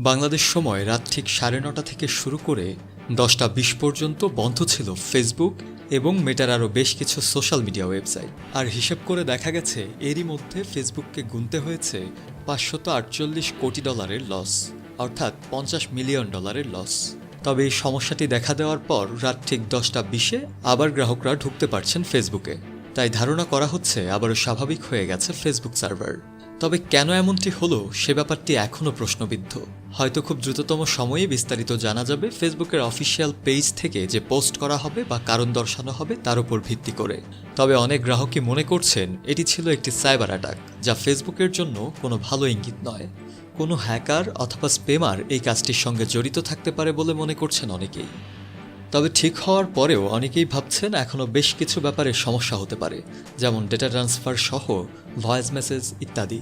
বাংলাদেশ সময় রাত ঠিক 9:30 থেকে শুরু করে 10টা 20 পর্যন্ত বন্ধ ছিল ফেসবুক এবং মেটার আরও বেশ কিছু সোশ্যাল মিডিয়া ওয়েবসাইট। আর হিসেব করে দেখা গেছে এরই মধ্যে ফেসবুককে গুনতে হয়েছে $548 কোটি লস, অর্থাৎ $50 মিলিয়ন লস। তবে এই সমস্যাটি দেখা দেওয়ার পর রাত ঠিক 10টা 20-এ আবার গ্রাহকরা ঢুকতে পারছেন ফেসবুকে। তাই ধারণা করা হচ্ছে আবারও স্বাভাবিক হয়ে গেছে ফেসবুক সার্ভার। তবে কেন এমনটি হলো সে ব্যাপারটি এখনও প্রশ্নবিদ্ধ। হয়তো খুব দ্রুততম সময়ে বিস্তারিত জানা যাবে ফেসবুকের অফিসিয়াল পেজ থেকে যে পোস্ট করা হবে বা কারণ দর্শানো হবে তার উপর ভিত্তি করে। তবে অনেক গ্রাহকই মনে করছেন এটি ছিল একটি সাইবার অ্যাটাক, যা ফেসবুকের জন্য কোনো ভালো ইঙ্গিত নয়। কোনো হ্যাকার অথবা স্প্যামার এই কাজটির সঙ্গে জড়িত থাকতে পারে বলে মনে করছেন অনেকেই। তবে ঠিক হওয়ার পরেও অনেকেই ভাবছেন এখনও বেশ কিছু ব্যাপারে সমস্যা হতে পারে, যেমন ডেটা ট্রান্সফার সহ ভয়েস মেসেজ ইত্যাদি।